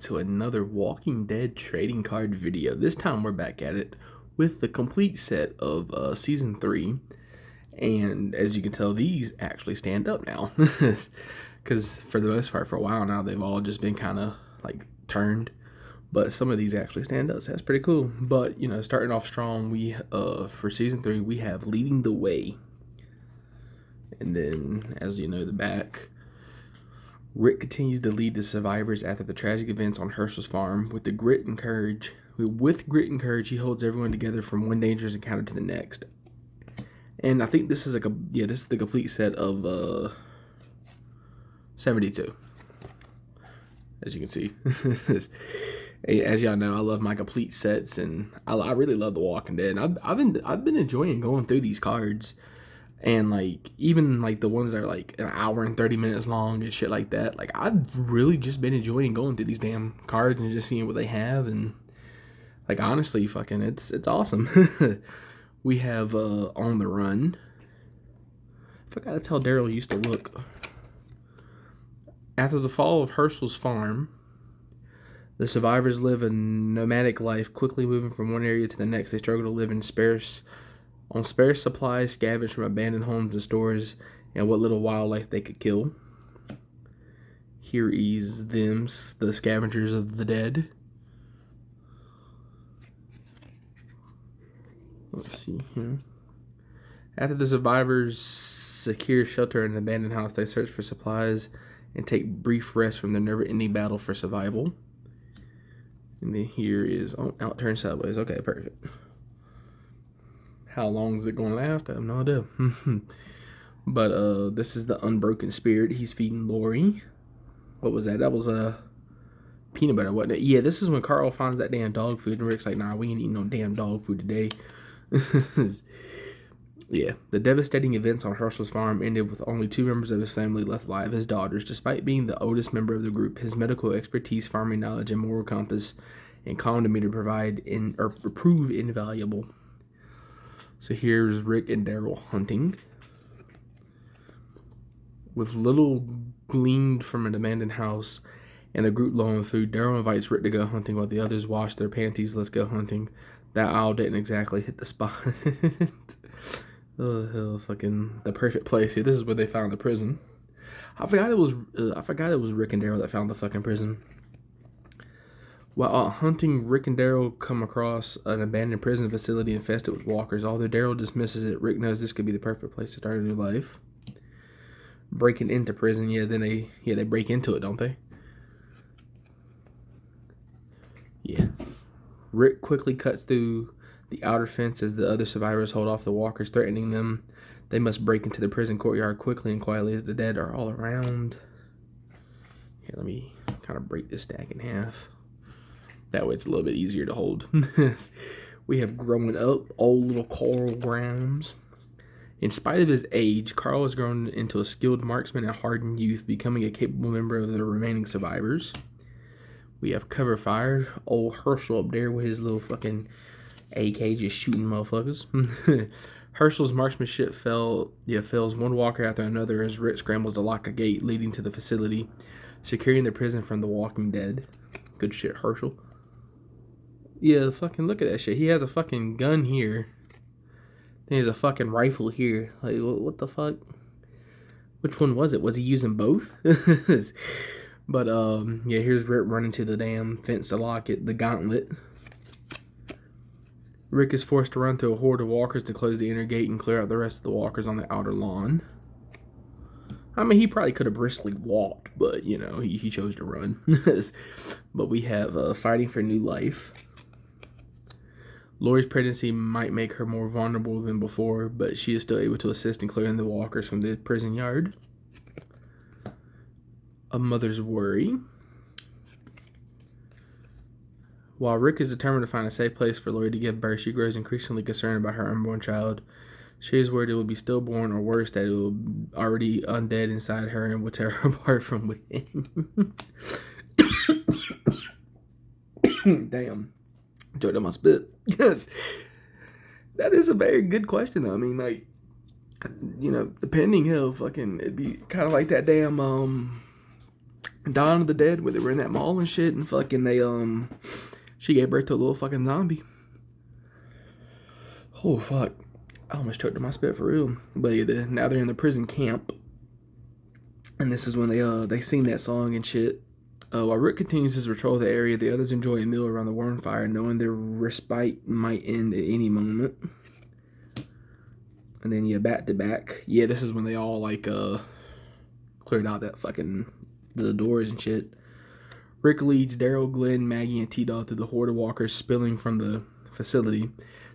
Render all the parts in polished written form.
to another Walking Dead trading card video. This time we're back at it with the complete set of Season 3. And as you can tell, these actually stand up now. Because for the most part, for a while now, they've all just been kind of like turned. But some of these actually stand up, so that's pretty cool. But, you know, starting off strong, we for Season 3, we have Leading the Way. And then, as you know, the back... Rick continues to lead the survivors after the tragic events on Herschel's farm. With grit and courage, he holds everyone together from one dangerous encounter to the next. And I think this is this is the complete set of 72. As you can see, as y'all know, I love my complete sets, and I really love The Walking Dead. I've been enjoying going through these cards. And, like, even, like, the ones that are, like, an hour and 30 minutes long and shit like that. Like, I've really just been enjoying going through these damn cards and just seeing what they have. And, like, honestly, fucking, it's awesome. We have, On the Run. I forgot that's how Daryl used to look. After the fall of Herschel's farm, the survivors live a nomadic life, quickly moving from one area to the next. They struggle to live in sparse supplies, scavenge from abandoned homes and stores, and what little wildlife they could kill. Here is them, the scavengers of the dead. Let's see here. After the survivors secure shelter in an abandoned house, they search for supplies and take brief rest from the never-ending battle for survival. And then here is, out turn sideways. Okay, perfect. How long is it going to last? I have no idea. But this is the Unbroken Spirit. He's feeding Lori. What was that? That was peanut butter, wasn't it? Yeah, this is when Carl finds that damn dog food, and Rick's like, nah, we ain't eating no damn dog food today. Yeah, the devastating events on Herschel's farm ended with only 2 members of his family left alive, his daughters. Despite being the oldest member of the group, his medical expertise, farming knowledge, and moral compass and calm demeanor prove invaluable. So here's Rick and Daryl hunting. With little gleaned from an abandoned house and the group low on food, Daryl invites Rick to go hunting while the others wash their panties. Let's go hunting. That owl didn't exactly hit the spot. Oh, hell, fucking the perfect place. See, this is where they found the prison. I forgot it was Rick and Daryl that found the fucking prison. While hunting, Rick and Daryl come across an abandoned prison facility infested with walkers. Although Daryl dismisses it, Rick knows this could be the perfect place to start a new life. Breaking into prison, they break into it, don't they? Yeah. Rick quickly cuts through the outer fence as the other survivors hold off the walkers, threatening them. They must break into the prison courtyard quickly and quietly as the dead are all around. Here, let me kind of break this stack in half. That way it's a little bit easier to hold. We have growing up, old little Carl Grimes. In spite of his age, Carl has grown into a skilled marksman and hardened youth, becoming a capable member of the remaining survivors. We have cover fire. Old Herschel up there with his little fucking AK just shooting motherfuckers. Herschel's marksmanship fails one walker after another as Rick scrambles to lock a gate leading to the facility, securing the prison from the Walking Dead. Good shit, Herschel. Yeah, fucking look at that shit. He has a fucking gun here. Then he has a fucking rifle here. Like, what the fuck? Which one was it? Was he using both? But, yeah, here's Rick running to the damn fence to lock it. The gauntlet. Rick is forced to run through a horde of walkers to close the inner gate and clear out the rest of the walkers on the outer lawn. I mean, he probably could have briskly walked, but, you know, he chose to run. But we have fighting for new life. Lori's pregnancy might make her more vulnerable than before, but she is still able to assist in clearing the walkers from the prison yard. A mother's worry. While Rick is determined to find a safe place for Lori to give birth, she grows increasingly concerned about her unborn child. She is worried it will be stillborn, or worse, that it will already undead inside her and will tear her apart from within. Damn. Joke on my spit. Yes. That is a very good question, though. I mean, like, you know, depending how fucking, it'd be kind of like that damn, Dawn of the Dead, where they were in that mall and shit, and fucking she gave birth to a little fucking zombie. Oh fuck, I almost choked on my spit for real. But yeah, now they're in the prison camp, and this is when they sing that song and shit. While Rick continues his patrol of the area, the others enjoy a meal around the warm fire, knowing their respite might end at any moment. And then back to back. Yeah, this is when they all cleared out that fucking the doors and shit. Rick leads Daryl, Glenn, Maggie, and T-Dog through the horde of walkers spilling from the facility.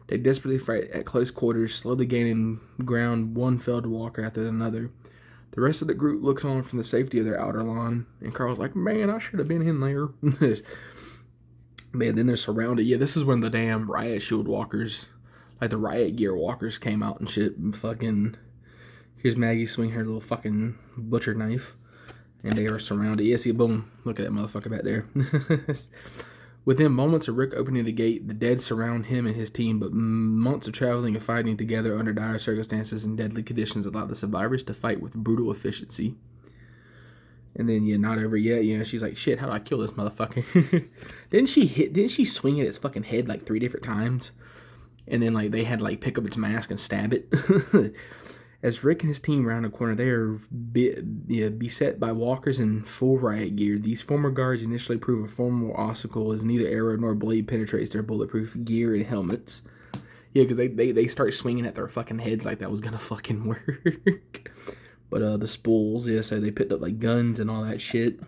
They desperately fight at close quarters, slowly gaining ground one felled walker after another. The rest of the group looks on from the safety of their outer lawn, and Carl's like, man, I should have been in there. Man, then they're surrounded. Yeah, this is when the damn riot shield walkers, like the riot gear walkers, came out and shit. And fucking, here's Maggie swinging her little fucking butcher knife, and they are surrounded. Yeah, see, boom, look at that motherfucker back there. Within moments of Rick opening the gate, the dead surround him and his team, but months of traveling and fighting together under dire circumstances and deadly conditions allowed the survivors to fight with brutal efficiency. And then, not over yet, she's like, shit, how do I kill this motherfucker? Didn't she swing at its fucking head like 3 different times? And then, they had to, pick up its mask and stab it. As Rick and his team round the corner, they are beset by walkers in full riot gear. These former guards initially prove a formidable obstacle as neither arrow nor blade penetrates their bulletproof gear and helmets. Yeah, because they start swinging at their fucking heads like that was gonna fucking work. But the spools, so they picked up guns and all that shit.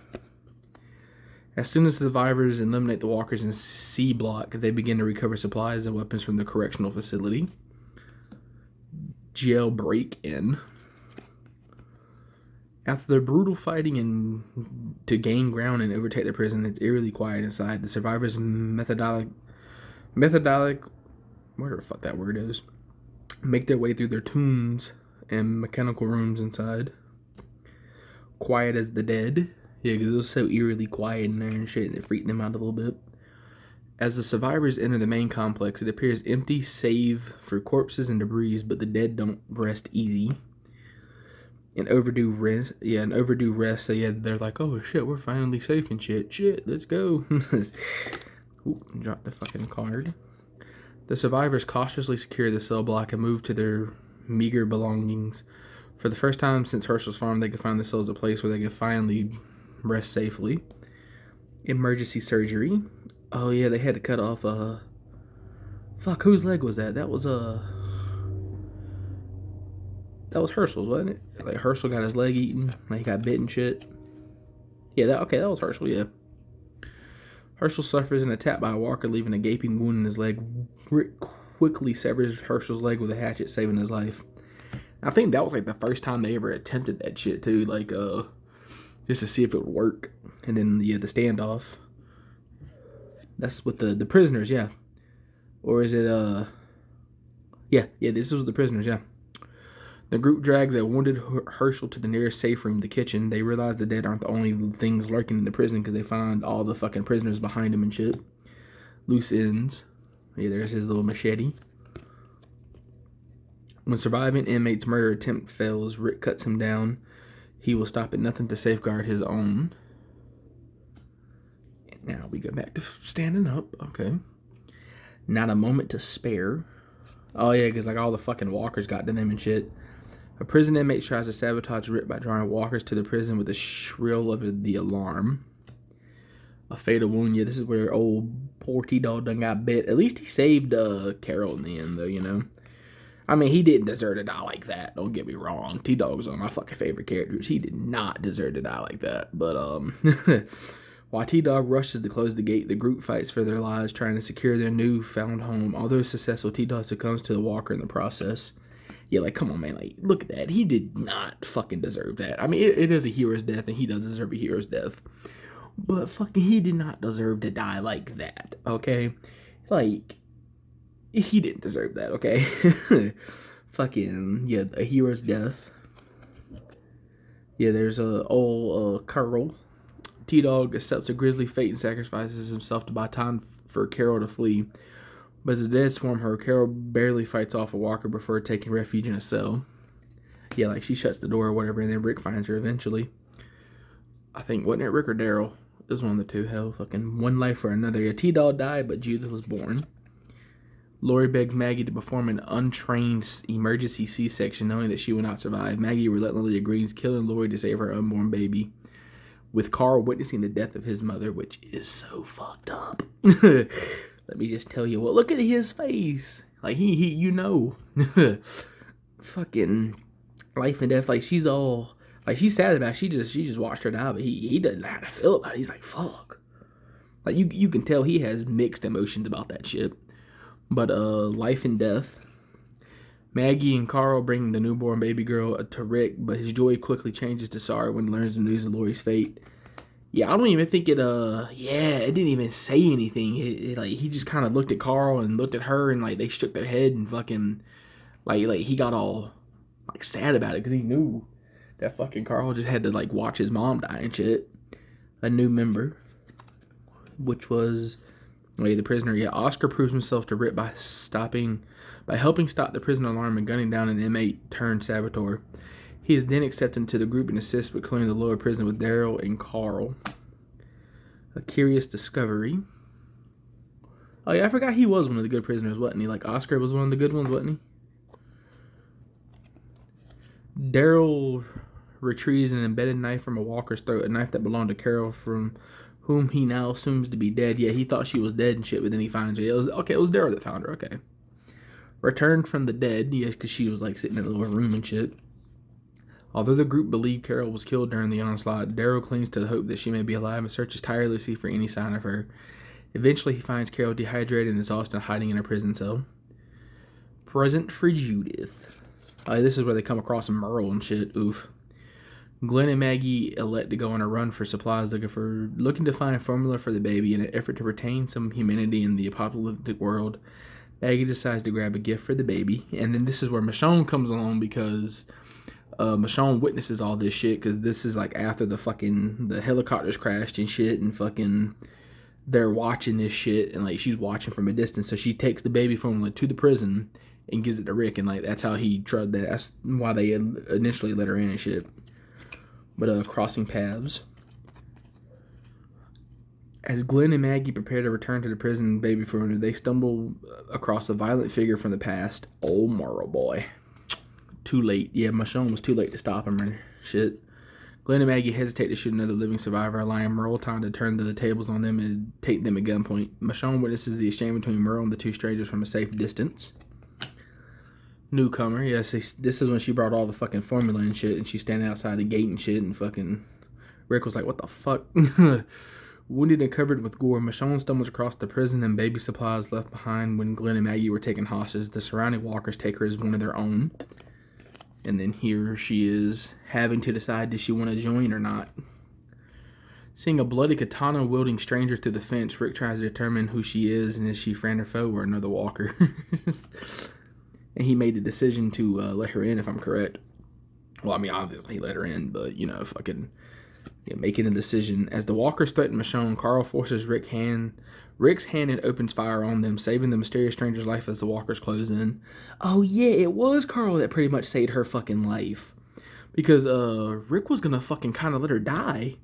As soon as the survivors eliminate the walkers in C block, they begin to recover supplies and weapons from the correctional facility. Jailbreak in. After the brutal fighting and to gain ground and overtake the prison, it's eerily quiet inside. The survivors methodic, whatever the fuck that word is, make their way through their tombs and mechanical rooms inside. Quiet as the dead. Yeah, because it was so eerily quiet in there and shit, and it freaked them out a little bit. As the survivors enter the main complex, it appears empty save for corpses and debris, but the dead don't rest easy. An overdue rest, so they're like, oh shit, we're finally safe and shit, let's go. Ooh, dropped the fucking card. The survivors cautiously secure the cell block and move to their meager belongings. For the first time since Herschel's farm, they could find themselves a place where they could finally rest safely. Emergency surgery. Oh yeah, they had to cut off fuck, whose leg was that? That was Herschel's, wasn't it? Herschel got his leg eaten, he got bit and shit. Yeah, that was Herschel, yeah. Herschel suffers an attack by a walker, leaving a gaping wound in his leg. Rick quickly severs Herschel's leg with a hatchet, saving his life. I think that was the first time they ever attempted that shit too, just to see if it would work. And then the standoff. That's with the prisoners, yeah. Or is it, yeah, this was the prisoners, yeah. The group drags a wounded Herschel to the nearest safe room, the kitchen. They realize the dead aren't the only things lurking in the prison because they find all the fucking prisoners behind him and shit. Loose ends. Yeah, there's his little machete. When surviving inmate's murder attempt fails, Rick cuts him down. He will stop at nothing to safeguard his own. Now we go back to standing up. Okay. Not a moment to spare. Oh yeah, because all the fucking walkers got to them and shit. A prison inmate tries to sabotage Rick by drawing walkers to the prison with a shrill of the alarm. A fatal wound. Yeah, this is where old poor T-Dog done got bit. At least he saved Carol in the end, though, I mean, he didn't deserve to die like that. Don't get me wrong. T-Dog was one of my fucking favorite characters. He did not deserve to die like that. But, while T-Dog rushes to close the gate, the group fights for their lives, trying to secure their newfound home. Although successful, T-Dog succumbs to the walker in the process. Yeah, come on, man. Look at that. He did not fucking deserve that. I mean, it is a hero's death, and he does deserve a hero's death. But fucking he did not deserve to die like that, okay? He didn't deserve that, okay? Fucking, yeah, a hero's death. Yeah, there's old Carl. T-Dog accepts a grisly fate and sacrifices himself to buy time for Carol to flee. But as the dead swarm her, Carol barely fights off a walker before taking refuge in a cell. Yeah, she shuts the door or whatever, and then Rick finds her eventually. I think, wasn't it Rick or Daryl? It was one of the two. Hell, fucking one life or another. Yeah, T-Dog died, but Judith was born. Lori begs Maggie to perform an untrained emergency C-section, knowing that she will not survive. Maggie reluctantly agrees, killing Lori to save her unborn baby, with Carl witnessing the death of his mother, which is so fucked up. Let me just tell you what. Look at his face. Like, he you know. Fucking life and death. Like, she's all... Like, she's sad about it. She just watched her die, but he doesn't know how to feel about it. He's like, fuck. Like, you can tell he has mixed emotions about that shit. But, life and death. Maggie and Carl bring the newborn baby girl to Rick, but his joy quickly changes to sorrow when he learns the news of Lori's fate. Yeah, I don't even think it, it didn't even say anything. Like, he just kind of looked at Carl and looked at her, and, like, they shook their head and fucking, like he got all, like, sad about it, because he knew that fucking Carl just had to, like, watch his mom die and shit. A new member, which was, the prisoner. Yeah, Oscar proves himself to Rick by helping stop the prison alarm and gunning down an inmate turned saboteur. He is then accepted into the group and assists with clearing the lower prison with Daryl and Carl. A curious discovery. Oh yeah, I forgot he was one of the good prisoners, wasn't he? Like, Oscar was one of the good ones, wasn't he? Daryl retrieves an embedded knife from a walker's throat, a knife that belonged to Carol, from whom he now assumes to be dead. Yeah, he thought she was dead and shit, but then he finds her. It was Daryl that found her, okay. Returned from the dead, yeah, because she was, like, sitting in a little room and shit. Although the group believed Carol was killed during the onslaught, Daryl clings to the hope that she may be alive and searches tirelessly for any sign of her. Eventually, he finds Carol dehydrated and exhausted, hiding in a prison cell. Present for Judith. This is where they come across Merle and shit. Oof. Glenn and Maggie elect to go on a run for supplies, looking to find a formula for the baby in an effort to retain some humanity in the apocalyptic world. Maggie decides to grab a gift for the baby, and then this is where Michonne comes along, because Michonne witnesses all this shit, because this is like after the helicopters crashed and shit, and fucking they're watching this shit, and like she's watching from a distance, so she takes the baby formula to the prison and gives it to Rick, and like that's how he tried that. That's why they initially let her in and shit. But crossing paths. As Glenn and Maggie prepare to return to the prison baby formula, they stumble across a violent figure from the past. Old Merle boy. Too late. Yeah, Michonne was too late to stop him and shit. Glenn and Maggie hesitate to shoot another living survivor, allowing Merle time to turn the tables on them and take them at gunpoint. Michonne witnesses the exchange between Merle and the two strangers from a safe distance. Newcomer, yes, this is when she brought all the fucking formula and shit, and she's standing outside the gate and shit, and fucking Rick was like, what the fuck? Wounded and covered with gore, Michonne stumbles across the prison and baby supplies left behind when Glenn and Maggie were taken hostage. The surrounding walkers take her as one of their own. And then here she is, having to decide, does she want to join or not? Seeing a bloody katana-wielding stranger through the fence, Rick tries to determine who she is, and is she friend or foe or another walker. And he made the decision to let her in, if I'm correct. Well, I mean, obviously he let her in, but, fucking making a decision. As the walkers threaten Michonne, Carl forces Rick's hand and opens fire on them, saving the mysterious stranger's life as the walkers close in. Oh, yeah, it was Carl that pretty much saved her fucking life. Because Rick was gonna fucking kind of let her die.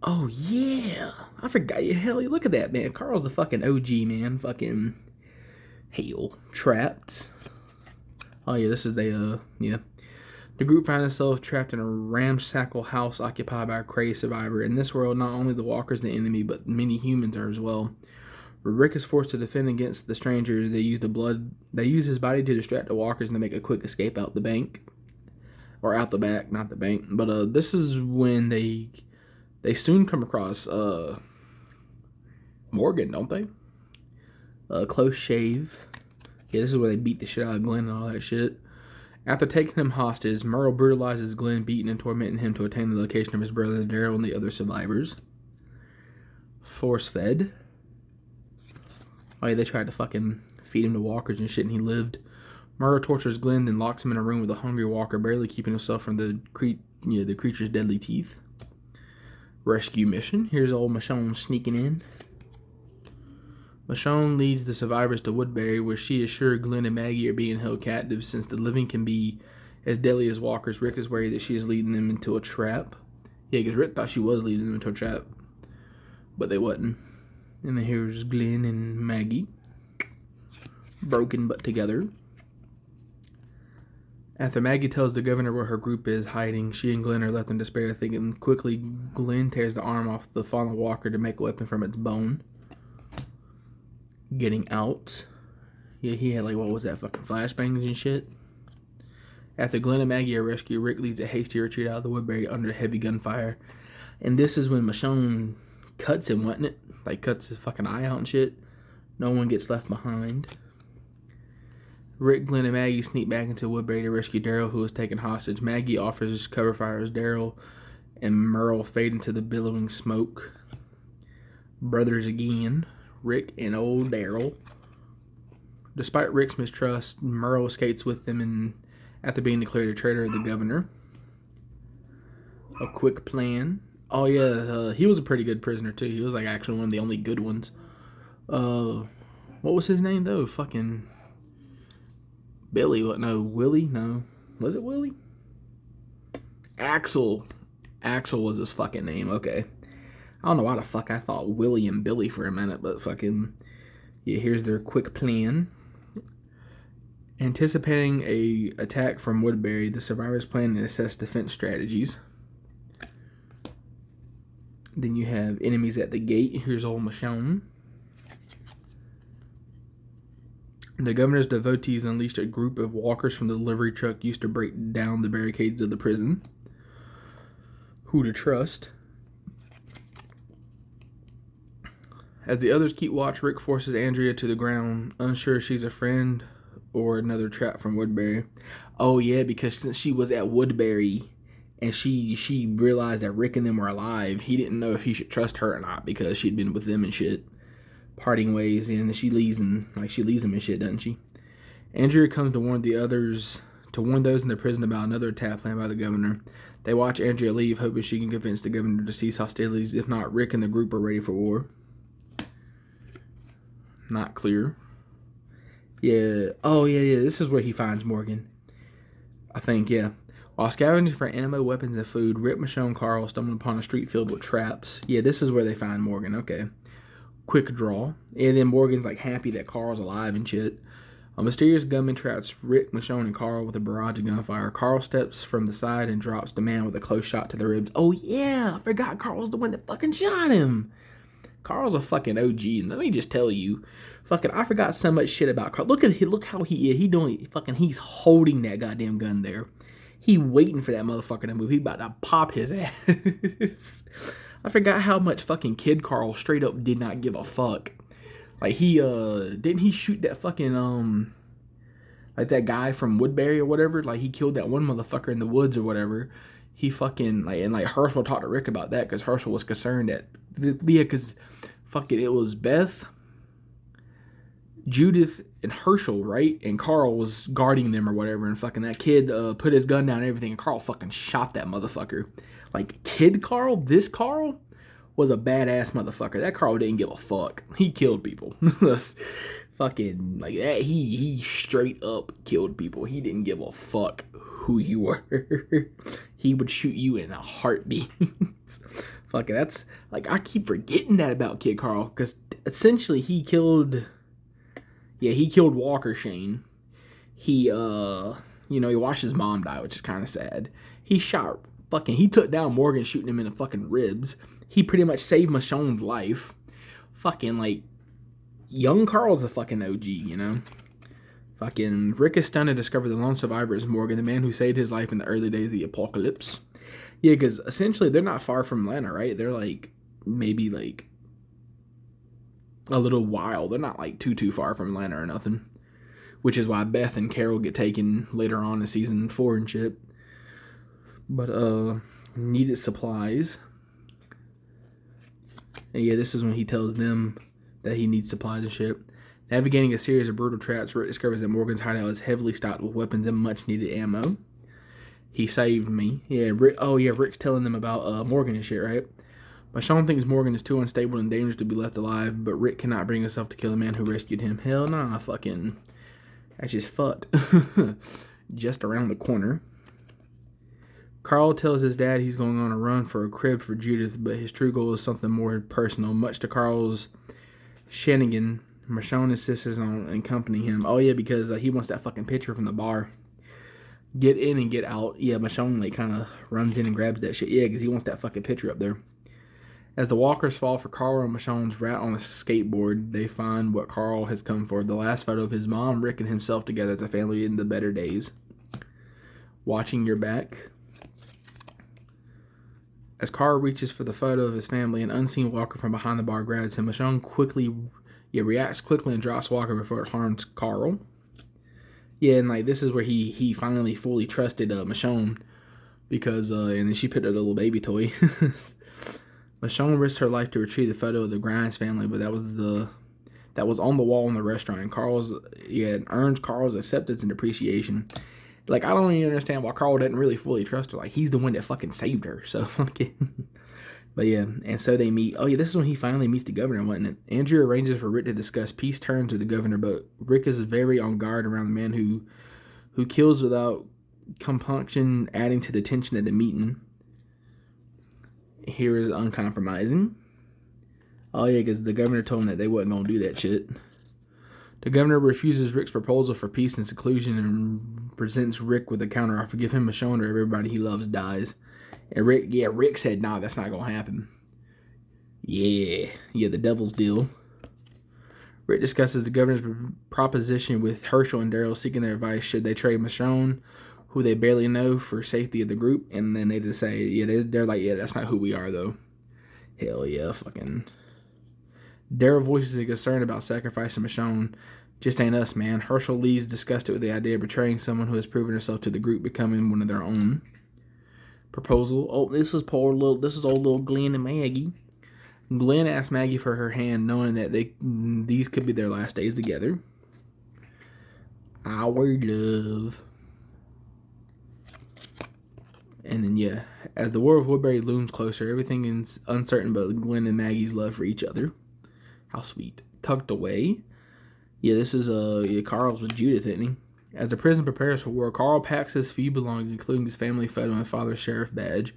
Oh, yeah. I forgot. Hell, look at that, man. Carl's the fucking OG, man. Fucking hell. Trapped. Oh, yeah, this is the group finds themselves trapped in a ramshackle house occupied by a crazed survivor. In this world, not only the walkers the enemy, but many humans are as well. Rick is forced to defend against the stranger. They use his body to distract the walkers and to make a quick escape out the bank. Or out the back, not the bank. But this is when they soon come across Morgan, don't they? Close shave. Yeah, this is where they beat the shit out of Glenn and all that shit. After taking him hostage, Merle brutalizes Glenn, beating and tormenting him to attain the location of his brother Daryl and the other survivors. Force fed. Oh yeah, they tried to fucking feed him to walkers and shit, and he lived. Merle tortures Glenn, then locks him in a room with a hungry walker, barely keeping himself from the creature's deadly teeth. Rescue mission. Here's old Michonne sneaking in. Michonne leads the survivors to Woodbury, where she is sure Glenn and Maggie are being held captive. Since the living can be as deadly as walkers, Rick is worried that she is leading them into a trap. Yeah, because Rick thought she was leading them into a trap, but they wasn't. And then here's Glenn and Maggie, broken but together. After Maggie tells the governor where her group is hiding, she and Glenn are left in despair, thinking. Quickly, Glenn tears the arm off the fallen walker to make a weapon from its bone. Getting out. Yeah, he had like, what was that, fucking flashbangs and shit. After Glenn and Maggie are rescued, Rick leads a hasty retreat out of the Woodbury under heavy gunfire. And this is when Michonne cuts him, wasn't it? Like, cuts his fucking eye out and shit. No one gets left behind. Rick, Glenn, and Maggie sneak back into Woodbury to rescue Daryl, who is taken hostage. Maggie offers cover fire as Daryl and Merle fade into the billowing smoke. Brothers again, Rick and old Daryl. Despite Rick's mistrust, Merle escapes with them and after being declared a traitor of the governor. A quick plan. Oh yeah, he was a pretty good prisoner too. He was like actually one of the only good ones. What was his name though? Fucking Billy, what? No, Willie? No. Was it Willie? Axel. Axel was his fucking name, okay. I don't know why the fuck I thought Willie and Billy for a minute, but fucking, yeah, here's their quick plan. Anticipating a attack from Woodbury, the survivors plan to assess defense strategies. Then you have enemies at the gate. Here's old Michonne. The governor's devotees unleashed a group of walkers from the delivery truck used to break down the barricades of the prison. Who to trust? As the others keep watch, Rick forces Andrea to the ground, unsure if she's a friend or another trap from Woodbury. Oh yeah, because since she was at Woodbury and she realized that Rick and them were alive, he didn't know if he should trust her or not because she'd been with them and shit. Parting ways, and she leaves him and shit, doesn't she? Andrea comes to warn those in the prison about another attack planned by the governor. They watch Andrea leave, hoping she can convince the governor to cease hostilities. If not, Rick and the group are ready for war. Not clear. Yeah. Oh, yeah. This is where he finds Morgan. I think, yeah. While scavenging for ammo, weapons, and food, Rick, Michonne, and Carl stumble upon a street filled with traps. Yeah, this is where they find Morgan. Okay. Quick draw. And then Morgan's like happy that Carl's alive and shit. A mysterious gunman traps Rick, Michonne, and Carl with a barrage of gunfire. Carl steps from the side and drops the man with a close shot to the ribs. Oh yeah, I forgot Carl's the one that fucking shot him. Carl's a fucking OG, and let me just tell you, fucking, I forgot so much shit about Carl. Look how he's holding that goddamn gun there. He waiting for that motherfucker to move. He about to pop his ass. I forgot how much fucking Kid Carl straight up did not give a fuck. Like he didn't he shoot that fucking like that guy from Woodbury or whatever? Like he killed that one motherfucker in the woods or whatever. He fucking like Herschel talked to Rick about that because Herschel was concerned that because fucking it was Beth, Judith, and Herschel, right? And Carl was guarding them or whatever, and fucking that kid put his gun down and everything, and Carl fucking shot that motherfucker. Like, Kid Carl, this Carl, was a badass motherfucker. That Carl didn't give a fuck. He killed people. Fucking, like, that, he straight up killed people. He didn't give a fuck who you were. He would shoot you in a heartbeat. Fucking, that's, like, I keep forgetting that about Kid Carl, because essentially he killed Walker Shane. He watched his mom die, which is kind of sad. He took down Morgan, shooting him in the fucking ribs. He pretty much saved Michonne's life. Fucking, like, young Carl's a fucking OG, you know? Fucking, Rick is stunned to discover the lone survivor is Morgan, the man who saved his life in the early days of the apocalypse. Yeah, because essentially they're not far from Atlanta, right? They're, like, maybe, like, a little while. They're not, like, too far from Atlanta or nothing. Which is why Beth and Carol get taken later on in season 4 and shit. But, needed supplies. And yeah, this is when he tells them that he needs supplies and shit. Navigating a series of brutal traps, Rick discovers that Morgan's hideout is heavily stocked with weapons and much needed ammo. He saved me. Yeah, Rick's telling them about Morgan and shit, right? Michonne thinks Morgan is too unstable and dangerous to be left alive, but Rick cannot bring himself to kill the man who rescued him. Hell nah, fucking, that's just fucked. Just around the corner. Carl tells his dad he's going on a run for a crib for Judith, but his true goal is something more personal. Much to Carl's shenanigan, Michonne insists on accompanying him. Oh yeah, because he wants that fucking picture from the bar. Get in and get out. Yeah, Michonne like kind of runs in and grabs that shit. Yeah, because he wants that fucking picture up there. As the walkers fall for Carl and Michonne's rat on a skateboard, they find what Carl has come for. The last photo of his mom, Rick, and himself together as a family in the better days. Watching your back. As Carl reaches for the photo of his family, an unseen walker from behind the bar grabs him. Michonne reacts quickly and drops Walker before it harms Carl. Yeah, and like this is where he finally fully trusted Michonne because and then she picked up the little baby toy. Michonne risked her life to retrieve the photo of the Grimes family, but that was on the wall in the restaurant. And it earns Carl's acceptance and appreciation. Like, I don't even understand why Carl didn't really fully trust her. Like, he's the one that fucking saved her. So, fucking. But yeah, and so they meet. Oh yeah, this is when he finally meets the governor, wasn't it? Andrew arranges for Rick to discuss peace terms with the governor, but Rick is very on guard around the man who kills without compunction, adding to the tension at the meeting. Here is uncompromising. Oh yeah, because the governor told him that they wasn't gonna do that shit. The governor refuses Rick's proposal for peace and seclusion and presents Rick with a counter offer. Give him a showing or everybody he loves dies. And Rick said, nah, that's not gonna happen. Yeah, the devil's deal. Rick discusses the governor's proposition with Herschel and Daryl, seeking their advice. Should they trade Michonne, who they barely know, for safety of the group? And then they just say, they're like, that's not who we are, though. Hell yeah, fucking. Daryl voices a concern about sacrificing Michonne. Just ain't us, man. Herschel leaves disgusted with the idea of betraying someone who has proven herself to the group, becoming one of their own. Proposal. Oh, this is old little Glenn and Maggie. Glenn asks Maggie for her hand, knowing that these could be their last days together. Our love. And then, yeah, as the War of Woodbury looms closer, everything is uncertain but Glenn and Maggie's love for each other. How sweet. Tucked away. Yeah, this is Carl's with Judith, isn't he? As the prison prepares for war, Carl packs his few belongings, including his family photo and father's sheriff badge.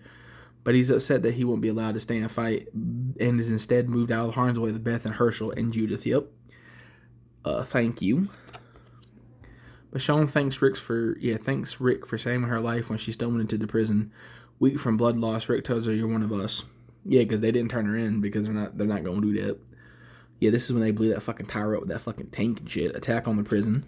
But he's upset that he won't be allowed to stay and fight, and is instead moved out of harm's way with Beth and Herschel and Judith. Yep. Thank you. Michonne thanks Rick for saving her life when she stumbled into the prison. Weak from blood loss, Rick tells her, "You're one of us." Yeah, because they didn't turn her in because they're not going to do that. Yeah, this is when they blew that fucking tower up with that fucking tank and shit. Attack on the prison.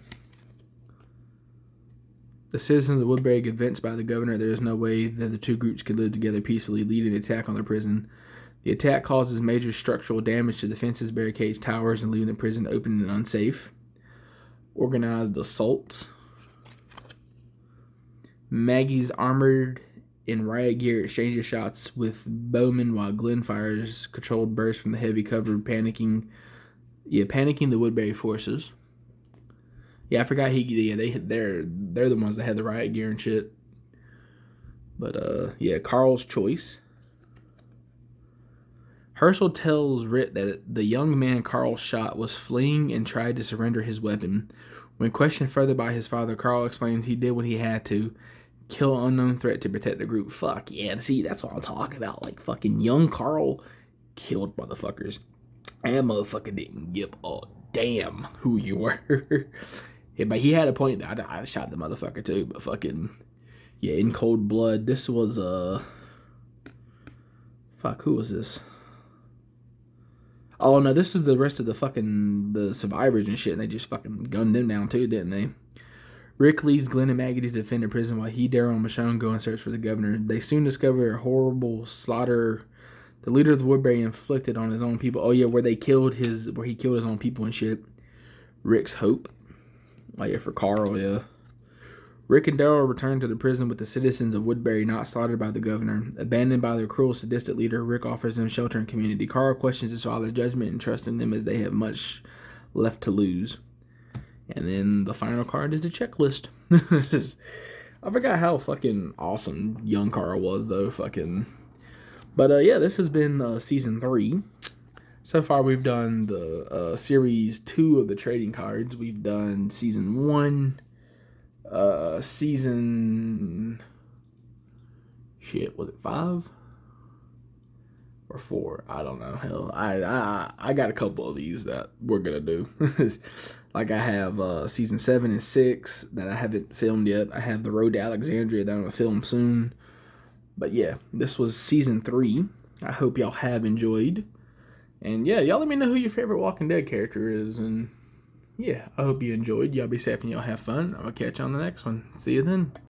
The citizens of Woodbury get convinced by the governor there is no way that the two groups could live together peacefully, leading an attack on the prison. The attack causes major structural damage to the fences, barricades, towers, and leaving the prison open and unsafe. Organized assault. Maggie's armored in riot gear exchanges shots with Bowman while Glenn fires controlled bursts from the heavy cover, panicking the Woodbury forces. Yeah, I forgot they're the ones that had the riot gear and shit. But Carl's choice. Herschel tells Rick that the young man Carl shot was fleeing and tried to surrender his weapon. When questioned further by his father, Carl explains he did what he had to. Kill an unknown threat to protect the group. Fuck yeah, see, that's what I'm talking about. Like, fucking young Carl killed motherfuckers. And motherfucker didn't give a damn who you were. Yeah, but he had a point. I shot the motherfucker too, but fucking, yeah, in cold blood. This was, who was this? Oh no, this is the rest of the survivors and shit, and they just fucking gunned them down too, didn't they? Rick leaves Glenn and Maggie to defend the prison while he, Daryl, and Michonne go and search for the governor. They soon discover a horrible slaughter the leader of the Woodbury inflicted on his own people. Oh yeah, where he killed his own people and shit. Rick's hope. Oh yeah, for Carl, yeah. Rick and Daryl return to the prison with the citizens of Woodbury not slaughtered by the governor. Abandoned by their cruel, sadistic leader, Rick offers them shelter and community. Carl questions his father's judgment and trusting them as they have much left to lose. And then the final card is the checklist. I forgot how fucking awesome young Carl was, though. But yeah, this has been season 3. So far, we've done the series 2 of the trading cards. We've done season 1, season shit, was it 5 or 4? I don't know. Hell, I got a couple of these that we're gonna do. Like I have season 7 and 6 that I haven't filmed yet. I have the Road to Alexandria that I'm gonna film soon. But yeah, this was season 3. I hope y'all have enjoyed. And yeah, y'all let me know who your favorite Walking Dead character is. And yeah, I hope you enjoyed. Y'all be safe and y'all have fun. I'm gonna catch you on the next one. See you then.